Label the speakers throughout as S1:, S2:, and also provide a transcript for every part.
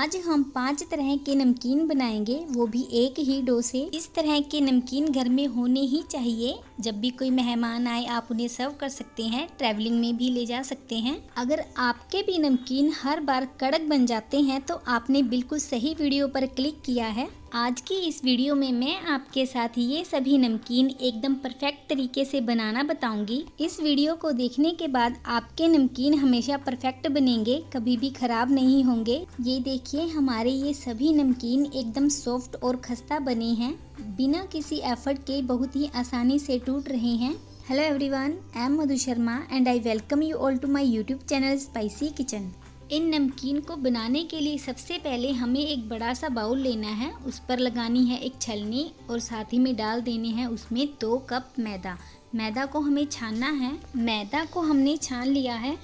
S1: आज हम 5 तरह के नमकीन बनाएंगे, वो भी एक ही डो से। इस तरह के नमकीन घर में होने ही चाहिए। जब भी कोई मेहमान आए आप उन्हें सर्व कर सकते हैं, ट्रैवलिंग में भी ले जा सकते हैं। अगर आपके भी नमकीन हर बार कड़क बन जाते हैं तो आपने बिल्कुल सही वीडियो पर क्लिक किया है। आज की इस वीडियो में मैं आपके साथ ये सभी नमकीन एकदम परफेक्ट तरीके से बनाना बताऊंगी। इस वीडियो को देखने के बाद आपके नमकीन हमेशा परफेक्ट बनेंगे, कभी भी खराब नहीं होंगे। ये देखिए, हमारे ये सभी नमकीन एकदम सॉफ्ट और खस्ता बने हैं, बिना किसी एफर्ट के बहुत ही आसानी से टूट रहे हैं। Hello everyone, I am Madhu Sharma and I welcome you all to my YouTube channel spicy kitchen. इन नमकीन को बनाने के लिए सबसे पहले हमें एक बड़ा सा बाउल लेना है, उस पर लगानी है एक छलनी और साथ ही में डाल देने हैं उसमें 2 कप मैदा। मैदा को हमें छानना है। मैदा को हमने छान लिया है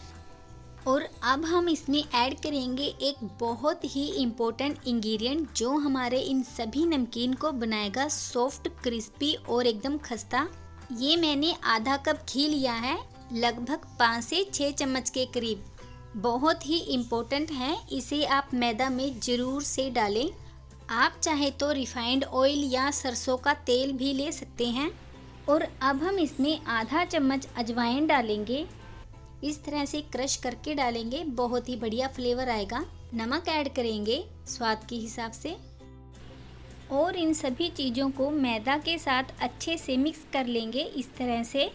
S1: और अब हम इसमें ऐड करेंगे एक बहुत ही इम्पोर्टेंट इंग्रेडिएंट जो हमारे इन सभी नमकीन को बनाएगा सॉफ्ट, क्रिस्पी और एकदम खस्ता। ये मैंने आधा कप घी लिया है, लगभग 5 से 6 चम्मच के करीब। बहुत ही इम्पोर्टेंट है, इसे आप मैदा में ज़रूर से डालें। आप चाहे तो रिफाइंड ऑयल या सरसों का तेल भी ले सकते हैं। और अब हम इसमें आधा चम्मच अजवाइन डालेंगे। इस तरह से क्रश करके डालेंगे, बहुत ही बढ़िया फ्लेवर आएगा। नमक ऐड करेंगे स्वाद के हिसाब से और इन सभी चीज़ों को मैदा के साथ अच्छे से मिक्स कर लेंगे इस तरह से।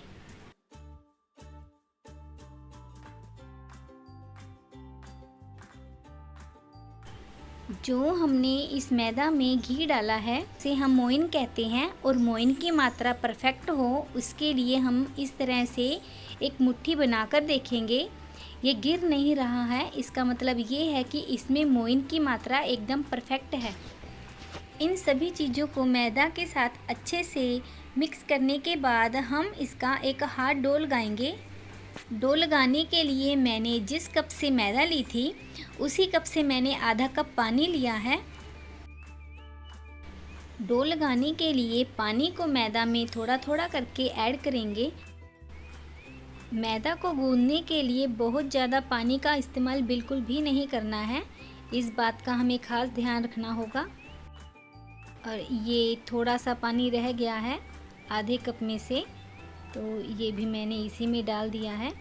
S1: जो हमने इस मैदा में घी डाला है उसे हम मोइन कहते हैं और मोइन की मात्रा परफेक्ट हो उसके लिए हम इस तरह से एक मुट्ठी बनाकर देखेंगे। ये गिर नहीं रहा है, इसका मतलब ये है कि इसमें मोइन की मात्रा एकदम परफेक्ट है। इन सभी चीज़ों को मैदा के साथ अच्छे से मिक्स करने के बाद हम इसका एक हार्ड डो लगाएंगे। डो लगाने के लिए मैंने जिस कप से मैदा ली थी उसी कप से मैंने आधा कप पानी लिया है। डो लगाने के लिए पानी को मैदा में थोड़ा थोड़ा करके ऐड करेंगे। मैदा को गूंदने के लिए बहुत ज़्यादा पानी का इस्तेमाल बिल्कुल भी नहीं करना है, इस बात का हमें ख़ास ध्यान रखना होगा। और ये थोड़ा सा पानी रह गया है आधे कप में से, तो ये भी मैंने इसी में डाल दिया है।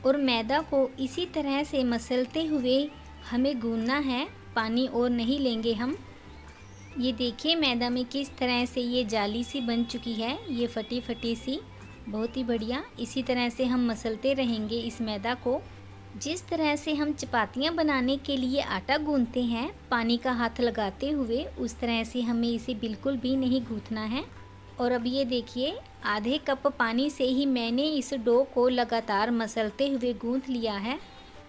S1: और मैदा को इसी तरह से मसलते हुए हमें गूंदना है, पानी और नहीं लेंगे हम। ये देखिए मैदा में किस तरह से ये जाली सी बन चुकी है, ये फटी फटी सी, बहुत ही बढ़िया। इसी तरह से हम मसलते रहेंगे इस मैदा को। जिस तरह से हम चपातियाँ बनाने के लिए आटा गूंथते हैं पानी का हाथ लगाते हुए, उस तरह से हमें इसे बिल्कुल भी नहीं गूंथना है। और अब ये देखिए, आधे कप पानी से ही मैंने इस डो को लगातार मसलते हुए गूंथ लिया है।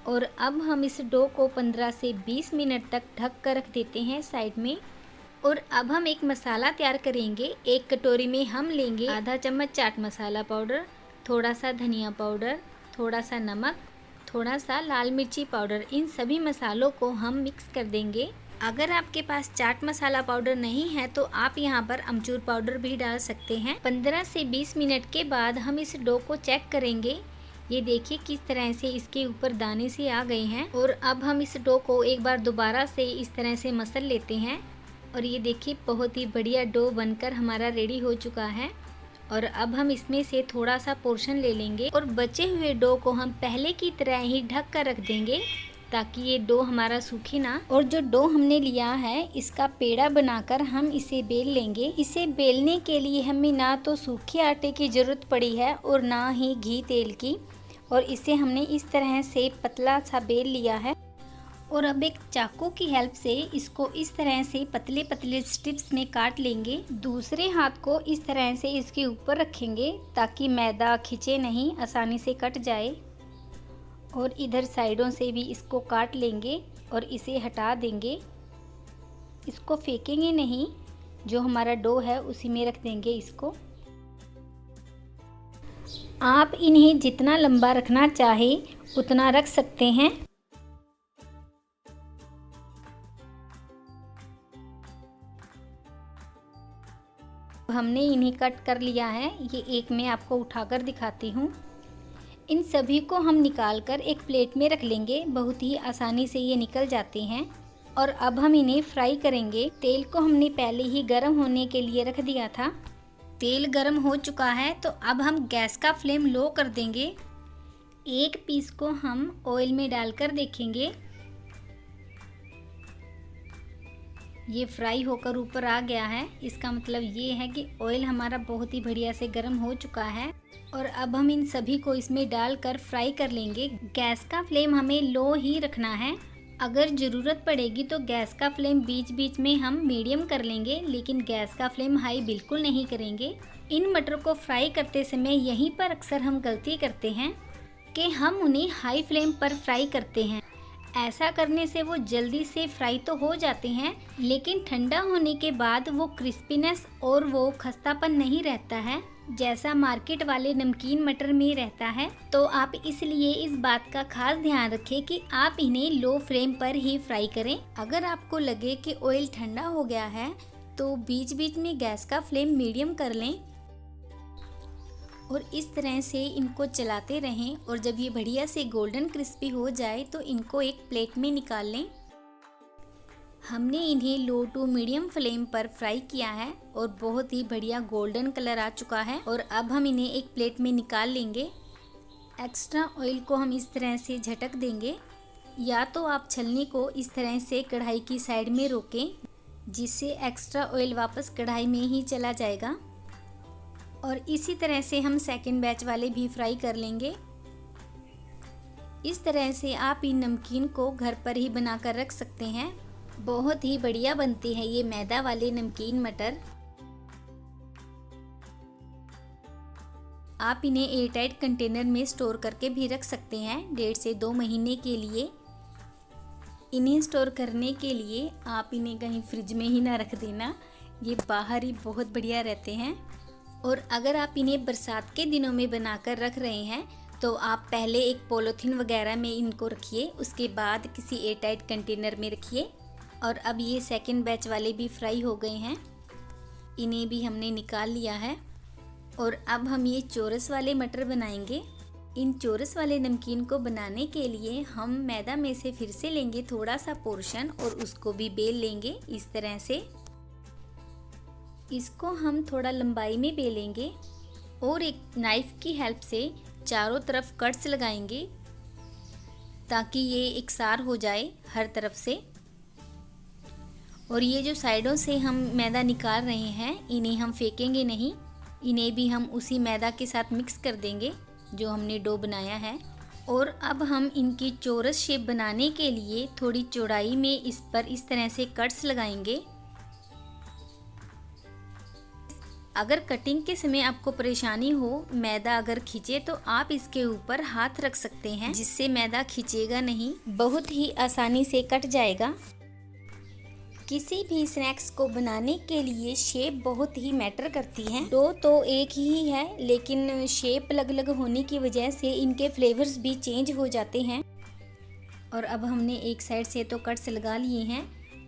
S1: और अब हम इस डो को 15 से 20 मिनट तक ढक कर रख देते हैं साइड में। और अब हम एक मसाला तैयार करेंगे। एक कटोरी में हम लेंगे आधा चम्मच चाट मसाला पाउडर, थोड़ा सा धनिया पाउडर, थोड़ा सा नमक, थोड़ा सा लाल मिर्ची पाउडर। इन सभी मसालों को हम मिक्स कर देंगे। अगर आपके पास चाट मसाला पाउडर नहीं है तो आप यहाँ पर अमचूर पाउडर भी डाल सकते हैं। 15 से 20 मिनट के बाद हम इस डो को चेक करेंगे। ये देखिए किस तरह से इसके ऊपर दाने से आ गए हैं। और अब हम इस डो को एक बार दोबारा से इस तरह से मसल लेते हैं। और ये देखिए बहुत ही बढ़िया डो बनकर हमारा रेडी हो चुका है। और अब हम इसमें से थोड़ा सा पोर्शन ले लेंगे और बचे हुए डो को हम पहले की तरह ही ढक कर रख देंगे ताकि ये डो हमारा सूखे ना। और जो डो हमने लिया है इसका पेड़ा बनाकर हम इसे बेल लेंगे। इसे बेलने के लिए हमें ना तो सूखे आटे की ज़रूरत पड़ी है और ना ही घी तेल की। और इसे हमने इस तरह से पतला सा बेल लिया है। और अब एक चाकू की हेल्प से इसको इस तरह से पतले पतले स्ट्रिप्स में काट लेंगे। दूसरे हाथ को इस तरह से इसके ऊपर रखेंगे ताकि मैदा खिंचे नहीं, आसानी से कट जाए। और इधर साइडों से भी इसको काट लेंगे और इसे हटा देंगे। इसको फेंकेंगे नहीं, जो हमारा डो है उसी में रख देंगे इसको। आप इन्हें जितना लंबा रखना चाहे उतना रख सकते हैं। हमने इन्हें कट कर लिया है। ये एक मैं आपको उठाकर दिखाती हूँ। इन सभी को हम निकाल कर एक प्लेट में रख लेंगे, बहुत ही आसानी से ये निकल जाते हैं। और अब हम इन्हें फ्राई करेंगे। तेल को हमने पहले ही गर्म होने के लिए रख दिया था। तेल गर्म हो चुका है तो अब हम गैस का फ्लेम लो कर देंगे। एक पीस को हम ऑयल में डालकर देखेंगे। ये फ्राई होकर ऊपर आ गया है, इसका मतलब ये है कि ऑयल हमारा बहुत ही बढ़िया से गर्म हो चुका है। और अब हम इन सभी को इसमें डालकर फ्राई कर लेंगे। गैस का फ्लेम हमें लो ही रखना है। अगर ज़रूरत पड़ेगी तो गैस का फ्लेम बीच बीच में हम मीडियम कर लेंगे, लेकिन गैस का फ्लेम हाई बिल्कुल नहीं करेंगे। इन मटर को फ्राई करते समय यहीं पर अक्सर हम गलती करते हैं कि हम उन्हें हाई फ्लेम पर फ्राई करते हैं। ऐसा करने से वो जल्दी से फ्राई तो हो जाते हैं, लेकिन ठंडा होने के बाद वो क्रिस्पीनेस और वो खस्तापन नहीं रहता है जैसा मार्केट वाले नमकीन मटर में रहता है। तो आप इसलिए इस बात का खास ध्यान रखें कि आप इन्हें लो फ्लेम पर ही फ्राई करें। अगर आपको लगे कि ऑयल ठंडा हो गया है तो बीच बीच में गैस का फ्लेम मीडियम कर लें और इस तरह से इनको चलाते रहें। और जब ये बढ़िया से गोल्डन क्रिस्पी हो जाए तो इनको एक प्लेट में निकाल लें। हमने इन्हें लो टू मीडियम फ्लेम पर फ्राई किया है और बहुत ही बढ़िया गोल्डन कलर आ चुका है। और अब हम इन्हें एक प्लेट में निकाल लेंगे। एक्स्ट्रा ऑयल को हम इस तरह से झटक देंगे, या तो आप छलनी को इस तरह से कढ़ाई की साइड में रोकें, जिससे एक्स्ट्रा ऑयल वापस कढ़ाई में ही चला जाएगा। और इसी तरह से हम सेकंड बैच वाले भी फ्राई कर लेंगे। इस तरह से आप इन नमकीन को घर पर ही बनाकर रख सकते हैं। बहुत ही बढ़िया बनती है ये मैदा वाले नमकीन मटर। आप इन्हें एयरटाइट कंटेनर में स्टोर करके भी रख सकते हैं 1.5 से 2 महीने के लिए। इन्हें स्टोर करने के लिए आप इन्हें कहीं फ्रिज में ही ना रख देना, ये बाहर ही बहुत बढ़िया रहते हैं। और अगर आप इन्हें बरसात के दिनों में बनाकर रख रहे हैं तो आप पहले एक पॉलीथीन वगैरह में इनको रखिए, उसके बाद किसी एयरटाइट कंटेनर में रखिए। और अब ये सेकंड बैच वाले भी फ्राई हो गए हैं, इन्हें भी हमने निकाल लिया है। और अब हम ये चौरस वाले मटर बनाएंगे। इन चौरस वाले नमकीन को बनाने के लिए हम मैदा में से फिर से लेंगे थोड़ा सा पोर्शन और उसको भी बेल लेंगे इस तरह से। इसको हम थोड़ा लंबाई में बेलेंगे और एक नाइफ की हेल्प से चारों तरफ कट्स लगाएंगे ताकि ये एकसार हो जाए हर तरफ से। और ये जो साइडों से हम मैदा निकाल रहे हैं इन्हें हम फेंकेंगे नहीं, इन्हें भी हम उसी मैदा के साथ मिक्स कर देंगे जो हमने डो बनाया है। और अब हम इनकी चौरस शेप बनाने के लिए थोड़ी चौड़ाई में इस पर इस तरह से कट्स लगाएंगे। अगर कटिंग के समय आपको परेशानी हो, मैदा अगर खींचे, तो आप इसके ऊपर हाथ रख सकते हैं जिससे मैदा खींचेगा नहीं, बहुत ही आसानी से कट जाएगा। किसी भी स्नैक्स को बनाने के लिए शेप बहुत ही मैटर करती है। डो तो एक ही है लेकिन शेप अलग अलग होने की वजह से इनके फ्लेवर्स भी चेंज हो जाते हैं। और अब हमने एक साइड से तो कट्स लगा लिए हैं,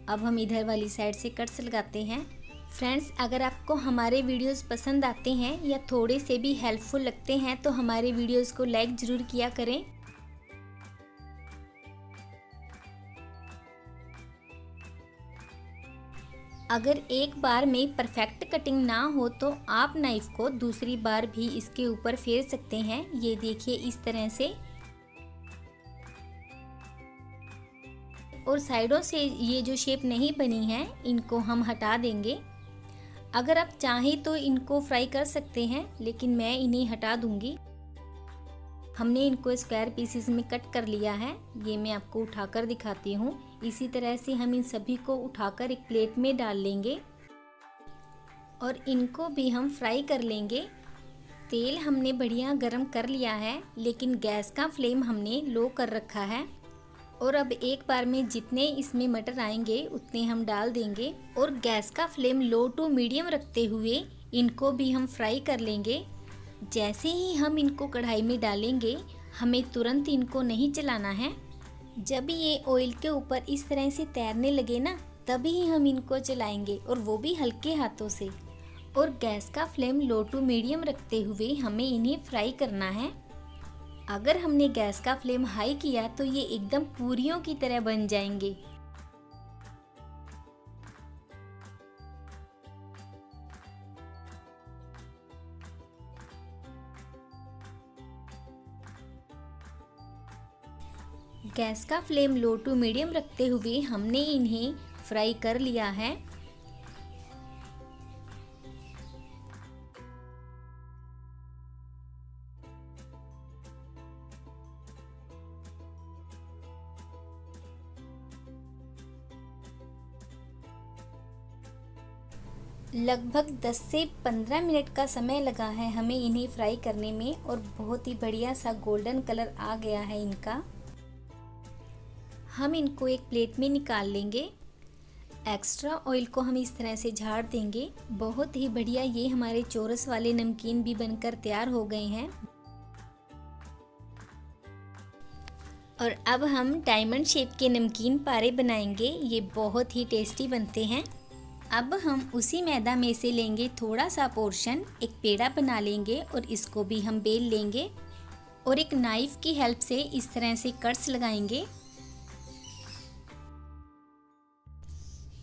S1: अब हम इधर वाली साइड से कट्स लगाते हैं। फ्रेंड्स, अगर आपको हमारे वीडियोस पसंद आते हैं या थोड़े से भी हेल्पफुल लगते हैं तो हमारे वीडियोस को लाइक ज़रूर किया करें। अगर एक बार में परफेक्ट कटिंग ना हो तो आप नाइफ को दूसरी बार भी इसके ऊपर फेर सकते हैं। ये देखिए इस तरह से। और साइडों से ये जो शेप नहीं बनी है इनको हम हटा देंगे। अगर आप चाहें तो इनको फ्राई कर सकते हैं, लेकिन मैं इन्हें हटा दूंगी। हमने इनको स्क्वायर पीसेस में कट कर लिया है, ये मैं आपको उठाकर दिखाती हूँ। इसी तरह से हम इन सभी को उठाकर एक प्लेट में डाल लेंगे और इनको भी हम फ्राई कर लेंगे। तेल हमने बढ़िया गरम कर लिया है, लेकिन गैस का फ्लेम हमने लो कर रखा है। और अब एक बार में जितने इसमें मटर आएंगे उतने हम डाल देंगे और गैस का फ्लेम लो टू मीडियम रखते हुए इनको भी हम फ्राई कर लेंगे। जैसे ही हम इनको कढ़ाई में डालेंगे हमें तुरंत इनको नहीं चलाना है। जब ये ऑयल के ऊपर इस तरह से तैरने लगे ना, तभी हम इनको चलाएंगे, और वो भी हल्के हाथों से। और गैस का फ्लेम लो टू मीडियम रखते हुए हमें इन्हें फ्राई करना है। अगर हमने गैस का फ्लेम हाई किया तो ये एकदम पूरियों की तरह बन जाएंगे। गैस का फ्लेम लो टू मीडियम रखते हुए हमने इन्हें फ्राई कर लिया है। लगभग 10 से 15 मिनट का समय लगा है हमें इन्हें फ्राई करने में और बहुत ही बढ़िया सा गोल्डन कलर आ गया है इनका। हम इनको एक प्लेट में निकाल लेंगे। एक्स्ट्रा ऑयल को हम इस तरह से झाड़ देंगे। बहुत ही बढ़िया ये हमारे चोरस वाले नमकीन भी बनकर तैयार हो गए हैं। और अब हम डायमंड शेप के नमकीन पारे बनाएंगे। ये बहुत ही टेस्टी बनते हैं। अब हम उसी मैदा में से लेंगे थोड़ा सा पोर्शन, एक पेड़ा बना लेंगे और इसको भी हम बेल लेंगे और एक नाइफ की हेल्प से इस तरह से कट्स लगाएंगे।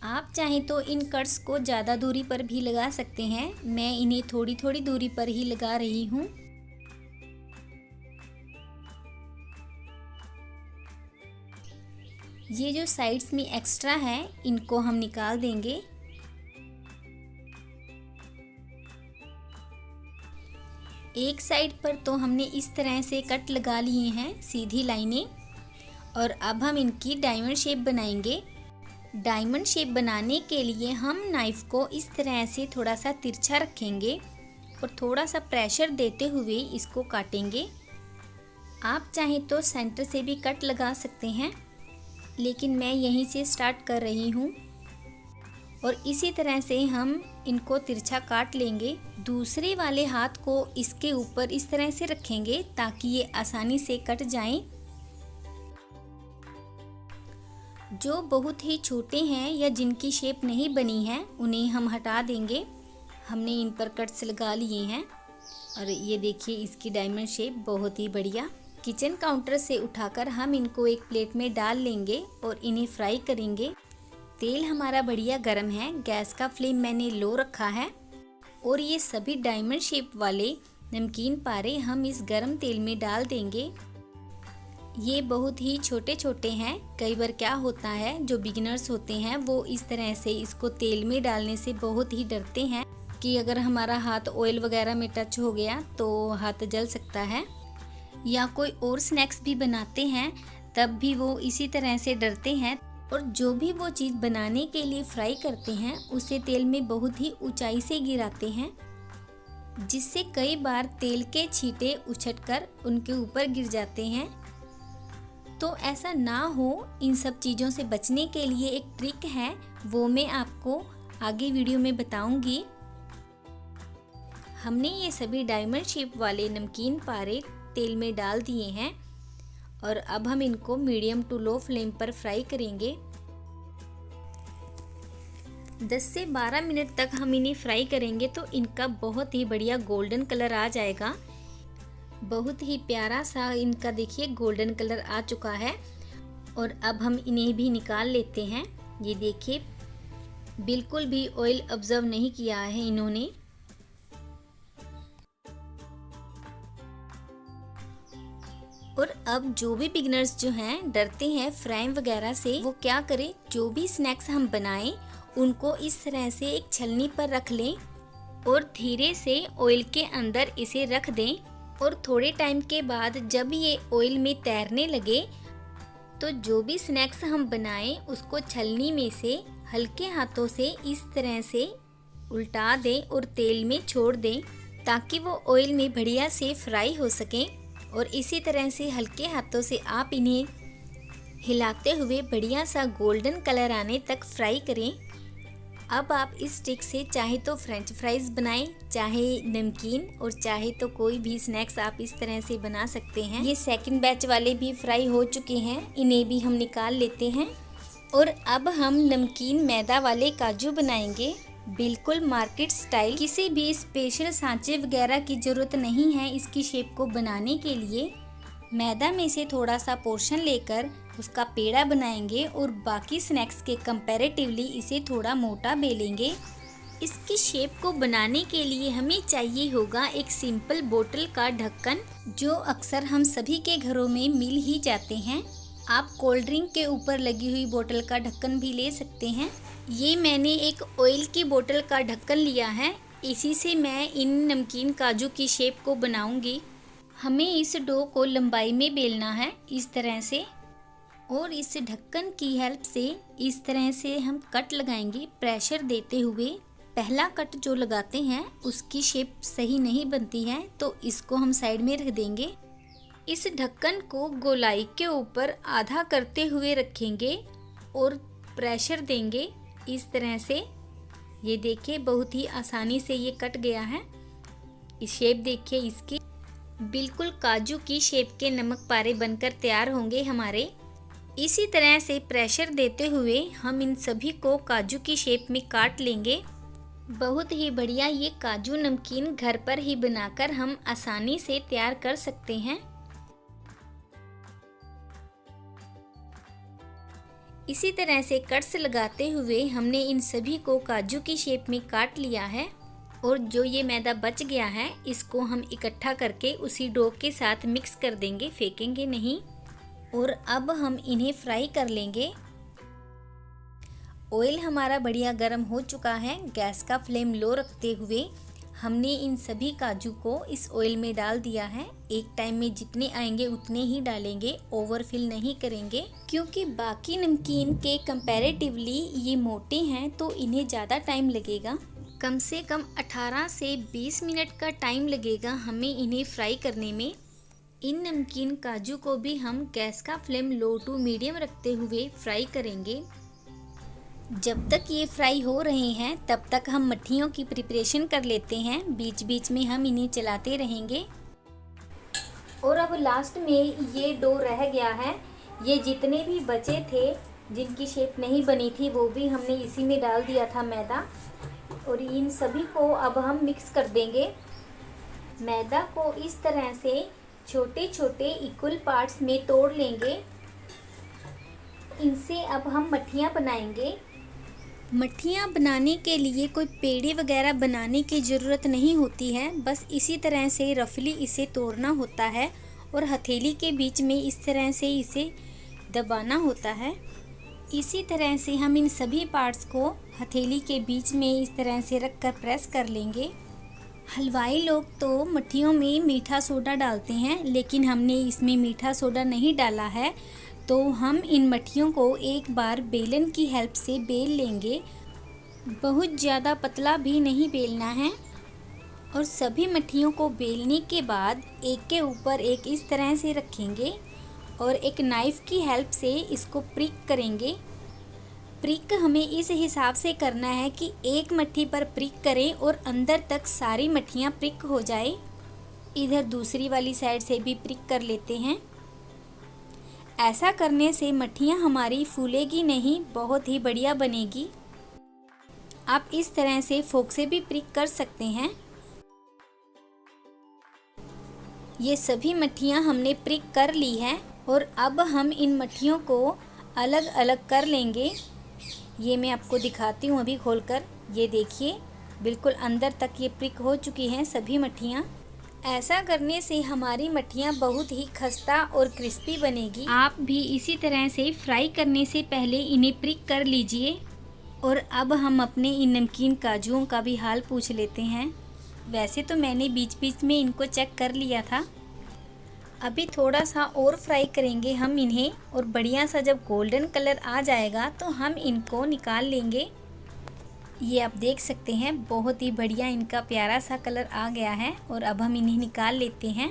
S1: आप चाहें तो इन कट्स को ज़्यादा दूरी पर भी लगा सकते हैं। मैं इन्हें थोड़ी थोड़ी दूरी पर ही लगा रही हूँ। ये जो साइड्स में एक्स्ट्रा है इनको हम निकाल देंगे। एक साइड पर तो हमने इस तरह से कट लगा लिए हैं, सीधी लाइनें। और अब हम इनकी डायमंड शेप बनाएंगे। डायमंड शेप बनाने के लिए हम नाइफ को इस तरह से थोड़ा सा तिरछा रखेंगे और थोड़ा सा प्रेशर देते हुए इसको काटेंगे। आप चाहें तो सेंटर से भी कट लगा सकते हैं, लेकिन मैं यहीं से स्टार्ट कर रही हूँ। और इसी तरह से हम इनको तिरछा काट लेंगे। दूसरे वाले हाथ को इसके ऊपर इस तरह से रखेंगे ताकि ये आसानी से कट जाएं। जो बहुत ही छोटे हैं या जिनकी शेप नहीं बनी है उन्हें हम हटा देंगे। हमने इन पर कट्स लगा लिए हैं और ये देखिए इसकी डायमंड शेप बहुत ही बढ़िया। किचन काउंटर से उठाकर हम इनको एक प्लेट में डाल लेंगे और इन्हें फ्राई करेंगे। तेल हमारा बढ़िया गर्म है। गैस का फ्लेम मैंने लो रखा है और ये सभी डायमंड शेप वाले नमकीन पारे हम इस गर्म तेल में डाल देंगे। ये बहुत ही छोटे छोटे हैं। कई बार क्या होता है, जो बिगिनर्स होते हैं वो इस तरह से इसको तेल में डालने से बहुत ही डरते हैं कि अगर हमारा हाथ ऑयल वगैरह में टच हो गया तो हाथ जल सकता है। या कोई और स्नैक्स भी बनाते हैं तब भी वो इसी तरह से डरते हैं। और जो भी वो चीज़ बनाने के लिए फ्राई करते हैं उसे तेल में बहुत ही ऊंचाई से गिराते हैं, जिससे कई बार तेल के छींटे उछटकर उनके ऊपर गिर जाते हैं। तो ऐसा ना हो, इन सब चीज़ों से बचने के लिए एक ट्रिक है, वो मैं आपको आगे वीडियो में बताऊंगी। हमने ये सभी डायमंड शेप वाले नमकीन पारे तेल में डाल दिए हैं और अब हम इनको मीडियम टू लो फ्लेम पर फ्राई करेंगे। 10 से 12 मिनट तक हम इन्हें फ्राई करेंगे तो इनका बहुत ही बढ़िया गोल्डन कलर आ जाएगा। बहुत ही प्यारा सा इनका देखिए गोल्डन कलर आ चुका है। और अब हम इन्हें भी निकाल लेते हैं। ये देखिए बिल्कुल भी ऑयल ऑब्जर्व नहीं किया है इन्होंने। और अब जो भी बिगिनर्स जो हैं डरते हैं फ्राई वगैरह से, वो क्या करें, जो भी स्नैक्स हम बनाएं उनको इस तरह से एक छलनी पर रख लें और धीरे से ऑयल के अंदर इसे रख दें। और थोड़े टाइम के बाद जब ये ऑयल में तैरने लगे तो जो भी स्नैक्स हम बनाएं उसको छलनी में से हल्के हाथों से इस तरह से उल्टा दें और तेल में छोड़ दें, ताकि वो ऑयल में बढ़िया से फ्राई हो सकें। और इसी तरह से हल्के हाथों से आप इन्हें हिलाते हुए बढ़िया सा गोल्डन कलर आने तक फ्राई करें। अब आप इस ट्रिक से चाहे तो फ्रेंच फ्राइज़ बनाएं, चाहे नमकीन, और चाहे तो कोई भी स्नैक्स आप इस तरह से बना सकते हैं। ये सेकंड बैच वाले भी फ्राई हो चुके हैं, इन्हें भी हम निकाल लेते हैं। और अब हम नमकीन मैदा वाले काजू बनाएंगे, बिल्कुल मार्केट स्टाइल। किसी भी स्पेशल सांचे वगैरह की ज़रूरत नहीं है इसकी शेप को बनाने के लिए। मैदा में से थोड़ा सा पोर्शन लेकर उसका पेड़ा बनाएंगे और बाकी स्नैक्स के कंपैरेटिवली इसे थोड़ा मोटा बेलेंगे। इसकी शेप को बनाने के लिए हमें चाहिए होगा एक सिंपल बोतल का ढक्कन, जो अक्सर हम सभी के घरों में मिल ही जाते हैं। आप कोल्ड ड्रिंक के ऊपर लगी हुई बोतल का ढक्कन भी ले सकते हैं। ये मैंने एक ऑयल की बोतल का ढक्कन लिया है, इसी से मैं इन नमकीन काजू की शेप को बनाऊंगी। हमें इस डो को लंबाई में बेलना है इस तरह से, और इस ढक्कन की हेल्प से इस तरह से हम कट लगाएंगे प्रेशर देते हुए। पहला कट जो लगाते हैं उसकी शेप सही नहीं बनती है, तो इसको हम साइड में रख देंगे। इस ढक्कन को गोलाई के ऊपर आधा करते हुए रखेंगे और प्रेशर देंगे इस तरह से। ये देखिए बहुत ही आसानी से ये कट गया है। इस शेप देखिए इसकी, बिल्कुल काजू की शेप के नमक पारे बनकर तैयार होंगे हमारे। इसी तरह से प्रेशर देते हुए हम इन सभी को काजू की शेप में काट लेंगे। बहुत ही बढ़िया ये काजू नमकीन घर पर ही बनाकर हम आसानी से तैयार कर सकते हैं। इसी तरह से कट्स लगाते हुए हमने इन सभी को काजू की शेप में काट लिया है, और जो ये मैदा बच गया है इसको हम इकट्ठा करके उसी डो के साथ मिक्स कर देंगे, फेंकेंगे नहीं। और अब हम इन्हें फ्राई कर लेंगे। ऑयल हमारा बढ़िया गर्म हो चुका है। गैस का फ्लेम लो रखते हुए हमने इन सभी काजू को इस ऑयल में डाल दिया है। एक टाइम में जितने आएंगे उतने ही डालेंगे, ओवरफिल नहीं करेंगे, क्योंकि बाकी नमकीन के कंपैरेटिवली ये मोटे हैं तो इन्हें ज़्यादा टाइम लगेगा। कम से कम 18 से 20 मिनट का टाइम लगेगा हमें इन्हें फ्राई करने में। इन नमकीन काजू को भी हम गैस का फ्लेम लो टू मीडियम रखते हुए फ्राई करेंगे। जब तक ये फ्राई हो रहे हैं तब तक हम मट्ठियों की प्रिपरेशन कर लेते हैं। बीच बीच में हम इन्हें चलाते रहेंगे। और अब लास्ट में ये डो रह गया है। ये जितने भी बचे थे जिनकी शेप नहीं बनी थी वो भी हमने इसी में डाल दिया था मैदा, और इन सभी को अब हम मिक्स कर देंगे। मैदा को इस तरह से छोटे छोटे इक्वल पार्ट्स में तोड़ लेंगे। इनसे अब हम मट्ठियाँ बनाएंगे। मट्ठियाँ बनाने के लिए कोई पेड़े वगैरह बनाने की ज़रूरत नहीं होती है, बस इसी तरह से रफली इसे तोड़ना होता है और हथेली के बीच में इस तरह से इसे दबाना होता है। इसी तरह से हम इन सभी पार्ट्स को हथेली के बीच में इस तरह से रख कर प्रेस कर लेंगे। हलवाई लोग तो मट्ठियों में मीठा सोडा डालते हैं, लेकिन हमने इसमें मीठा सोडा नहीं डाला है, तो हम इन मट्ठियों को एक बार बेलन की हेल्प से बेल लेंगे। बहुत ज़्यादा पतला भी नहीं बेलना है। और सभी मट्ठियों को बेलने के बाद एक के ऊपर एक इस तरह से रखेंगे और एक नाइफ़ की हेल्प से इसको प्रिक करेंगे। प्रिक हमें इस हिसाब से करना है कि एक मट्ठी पर प्रिक करें और अंदर तक सारी मट्ठियाँ प्रिक हो जाए। इधर दूसरी वाली साइड से भी प्रिक कर लेते हैं। ऐसा करने से मट्ठियाँ हमारी फूलेगी नहीं, बहुत ही बढ़िया बनेगी। आप इस तरह से फोक से भी प्रिक कर सकते हैं। ये सभी मट्ठियाँ हमने प्रिक कर ली हैं और अब हम इन मट्ठियों को अलग अलग कर लेंगे। ये मैं आपको दिखाती हूँ अभी खोलकर। ये देखिए बिल्कुल अंदर तक ये प्रिक हो चुकी हैं सभी मट्ठियाँ। ऐसा करने से हमारी मट्ठियाँ बहुत ही खस्ता और क्रिस्पी बनेगी। आप भी इसी तरह से फ्राई करने से पहले इन्हें प्रिक कर लीजिए। और अब हम अपने इन नमकीन काजुओं का भी हाल पूछ लेते हैं। वैसे तो मैंने बीच बीच में इनको चेक कर लिया था। अभी थोड़ा सा और फ्राई करेंगे हम इन्हें, और बढ़िया सा जब गोल्डन कलर आ जाएगा तो हम इनको निकाल लेंगे। ये आप देख सकते हैं बहुत ही बढ़िया इनका प्यारा सा कलर आ गया है। और अब हम इन्हें निकाल लेते हैं।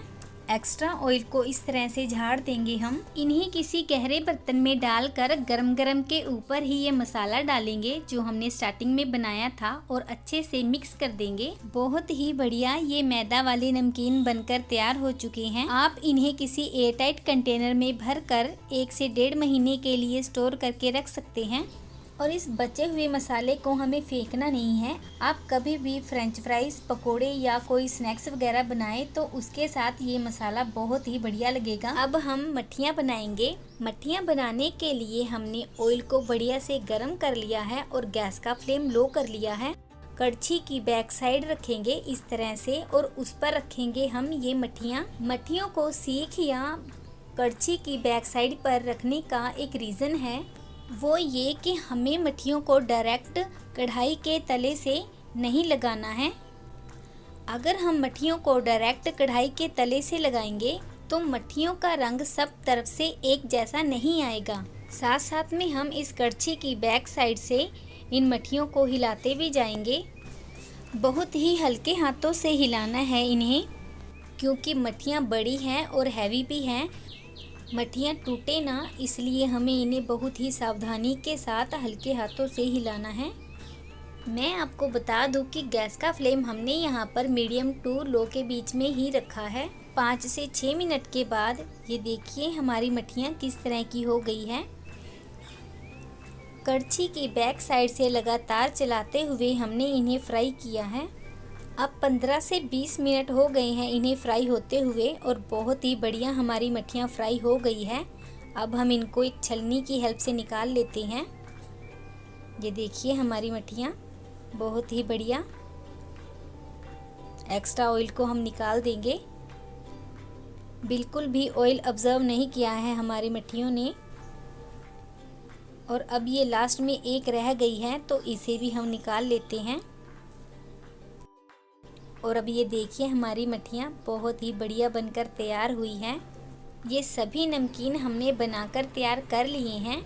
S1: एक्स्ट्रा ऑयल को इस तरह से झाड़ देंगे हम। इन्हें किसी गहरे बर्तन में डालकर गरम गरम के ऊपर ही ये मसाला डालेंगे जो हमने स्टार्टिंग में बनाया था, और अच्छे से मिक्स कर देंगे। बहुत ही बढ़िया ये मैदा वाले नमकीन बनकर तैयार हो चुके हैं। आप इन्हें किसी एयरटाइट कंटेनर में भरकर 1 से 1.5 महीने के लिए स्टोर करके रख सकते हैं। और इस बचे हुए मसाले को हमें फेंकना नहीं है। आप कभी भी फ्रेंच फ्राइज, पकोड़े या कोई स्नैक्स वगैरह बनाएं तो उसके साथ ये मसाला बहुत ही बढ़िया लगेगा। अब हम मट्ठियाँ बनाएंगे। मट्ठियाँ बनाने के लिए हमने ऑयल को बढ़िया से गर्म कर लिया है और गैस का फ्लेम लो कर लिया है। कड़छी की बैक साइड रखेंगे इस तरह से, और उस पर रखेंगे हम ये मट्ठियाँ। मट्ठियों को सीख या कड़छी की बैक साइड पर रखने का एक रीज़न है, वो ये कि हमें मट्ठियों को डायरेक्ट कढ़ाई के तले से नहीं लगाना है। अगर हम मट्ठियों को डायरेक्ट कढ़ाई के तले से लगाएंगे तो मट्ठियों का रंग सब तरफ से एक जैसा नहीं आएगा। साथ साथ में हम इस कड़छी की बैक साइड से इन मट्ठियों को हिलाते भी जाएंगे। बहुत ही हल्के हाथों से हिलाना है इन्हें, क्योंकि मट्ठियाँ बड़ी हैं और हैवी भी हैं। मट्ठियाँ टूटे ना, इसलिए हमें इन्हें बहुत ही सावधानी के साथ हल्के हाथों से हिलाना है। मैं आपको बता दूं कि गैस का फ्लेम हमने यहाँ पर मीडियम टू लो के बीच में ही रखा है। 5 से 6 मिनट के बाद ये देखिए हमारी मट्ठियाँ किस तरह की हो गई हैं। कड़छी की बैक साइड से लगातार चलाते हुए हमने इन्हें फ्राई किया है। अब 15 से 20 मिनट हो गए हैं इन्हें फ्राई होते हुए और बहुत ही बढ़िया हमारी मट्ठियाँ फ्राई हो गई है। अब हम इनको एक छलनी की हेल्प से निकाल लेते हैं। ये देखिए हमारी मट्ठियाँ बहुत ही बढ़िया। एक्स्ट्रा ऑयल को हम निकाल देंगे। बिल्कुल भी ऑयल ऑब्जर्व नहीं किया है हमारी मट्ठियों ने। और अब ये लास्ट में एक रह गई है तो इसे भी हम निकाल लेते हैं। और अब ये देखिए हमारी मट्ठियाँ बहुत ही बढ़िया बनकर तैयार हुई हैं। ये सभी नमकीन हमने बनाकर तैयार कर लिए हैं।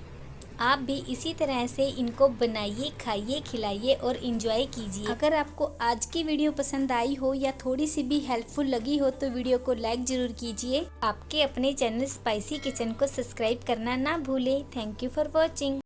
S1: आप भी इसी तरह से इनको बनाइए, खाइए, खिलाइए और इन्जॉय कीजिए। अगर आपको आज की वीडियो पसंद आई हो या थोड़ी सी भी हेल्पफुल लगी हो तो वीडियो को लाइक ज़रूर कीजिए। आपके अपने चैनल स्पाइसी किचन को सब्सक्राइब करना ना भूलें। Thank you for watching.